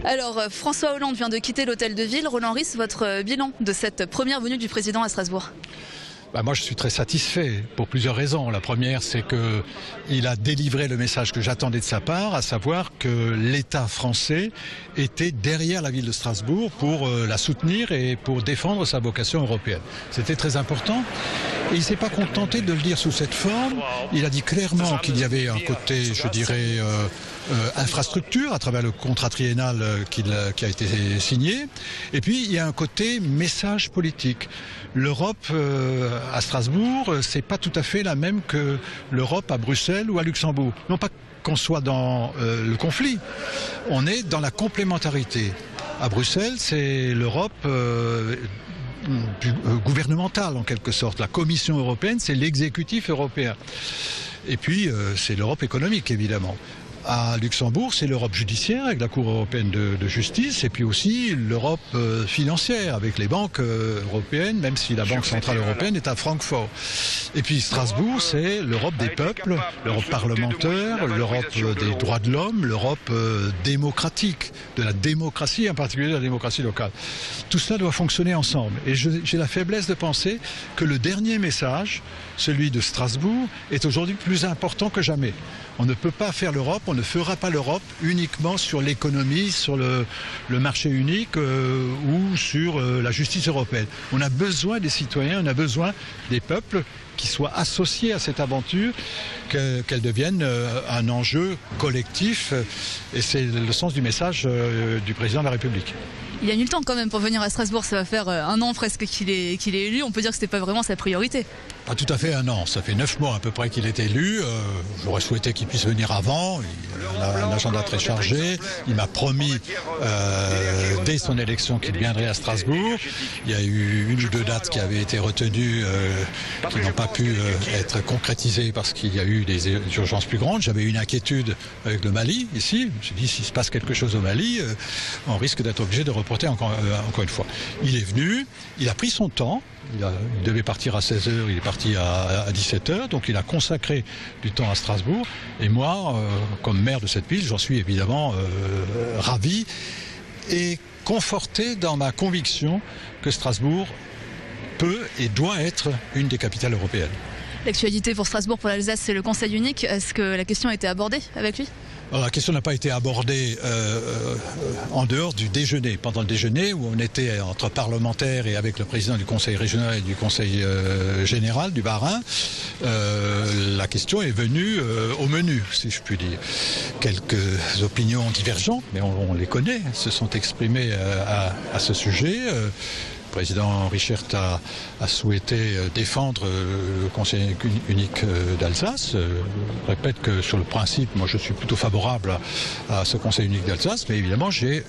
Alors, François Hollande vient de quitter l'hôtel de ville. Roland Ries, votre bilan de cette première venue du président à Strasbourg? Moi, je suis très satisfait pour plusieurs raisons. La première, c'est qu'il a délivré le message que j'attendais de sa part, à savoir que l'État français était derrière la ville de Strasbourg pour la soutenir et pour défendre sa vocation européenne. C'était très important. Et il ne s'est pas contenté de le dire sous cette forme. Il a dit clairement qu'il y avait un côté, je dirais, infrastructure à travers le contrat triennal qui a été signé. Et puis, il y a un côté message politique. L'Europe à Strasbourg, c'est pas tout à fait la même que l'Europe à Bruxelles ou à Luxembourg. Non pas qu'on soit dans le conflit, on est dans la complémentarité. À Bruxelles, c'est l'Europe gouvernementale en quelque sorte. La Commission européenne, c'est l'exécutif européen. Et puis, c'est l'Europe économique, évidemment. À Luxembourg, c'est l'Europe judiciaire avec la Cour européenne de justice et puis aussi l'Europe financière avec les banques européennes, même si la Banque centrale européenne est à Francfort. Et puis Strasbourg, c'est l'Europe des peuples, l'Europe parlementaire, l'Europe des droits de l'homme, l'Europe démocratique, de la démocratie, en particulier de la démocratie locale. Tout cela doit fonctionner ensemble. Et j'ai la faiblesse de penser que le dernier message, celui de Strasbourg, est aujourd'hui plus important que jamais. On ne peut pas faire l'Europe, on ne fera pas l'Europe uniquement sur l'économie, sur le marché unique ou sur la justice européenne. On a besoin des citoyens, on a besoin des peuples qui soient associés à cette aventure, qu'elle devienne un enjeu collectif. Et c'est le sens du message du président de la République. Il a mis le temps quand même pour venir à Strasbourg, ça va faire un an presque qu'il est élu, on peut dire que c'était pas vraiment sa priorité. Pas tout à fait un an, ça fait 9 mois à peu près qu'il est élu, j'aurais souhaité qu'il puisse venir avant, il a un agenda très chargé, il m'a promis dès son élection qu'il viendrait à Strasbourg, il y a eu une ou deux dates qui avaient été retenues, qui n'ont pas pu être concrétisées parce qu'il y a eu des urgences plus grandes. J'avais une inquiétude avec le Mali ici, je me suis dit s'il se passe quelque chose au Mali, on risque d'être obligé de reporter encore une fois. Il est venu, il a pris son temps. Il devait partir à 16h, il est parti à 17h, donc il a consacré du temps à Strasbourg. Et moi, comme maire de cette ville, j'en suis évidemment ravi et conforté dans ma conviction que Strasbourg peut et doit être une des capitales européennes. L'actualité pour Strasbourg, pour l'Alsace, c'est le Conseil unique. Est-ce que la question a été abordée avec lui ? Alors, la question n'a pas été abordée en dehors du déjeuner. Pendant le déjeuner, où on était entre parlementaires et avec le président du Conseil régional et du Conseil général du Bas-Rhin, la question est venue au menu, si je puis dire. Quelques opinions divergentes, mais on les connaît, se sont exprimées à ce sujet. Le président Richert a souhaité défendre le Conseil unique d'Alsace. Je répète que sur le principe, moi je suis plutôt favorable à ce Conseil unique d'Alsace, mais évidemment j'ai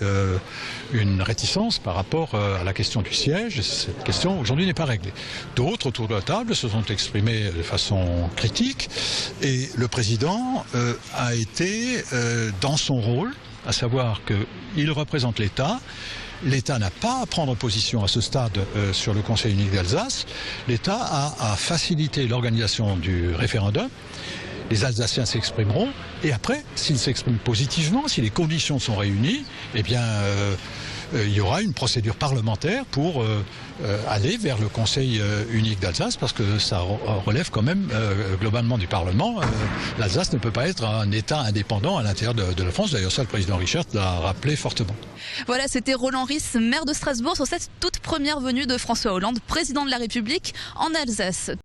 une réticence par rapport à la question du siège. Cette question aujourd'hui n'est pas réglée. D'autres autour de la table se sont exprimés de façon critique et le président a été dans son rôle, à savoir qu'il représente l'État. L'État n'a pas à prendre position à ce stade sur le Conseil unique d'Alsace. L'État a à faciliter l'organisation du référendum. Les Alsaciens s'exprimeront. Et après, s'ils s'expriment positivement, si les conditions sont réunies, eh bien, il y aura une procédure parlementaire pour aller vers le Conseil unique d'Alsace, parce que ça relève quand même globalement du Parlement. L'Alsace ne peut pas être un État indépendant à l'intérieur de la France. D'ailleurs, ça, le président Richert l'a rappelé fortement. Voilà, c'était Roland Ries, maire de Strasbourg, sur cette toute première venue de François Hollande, président de la République en Alsace.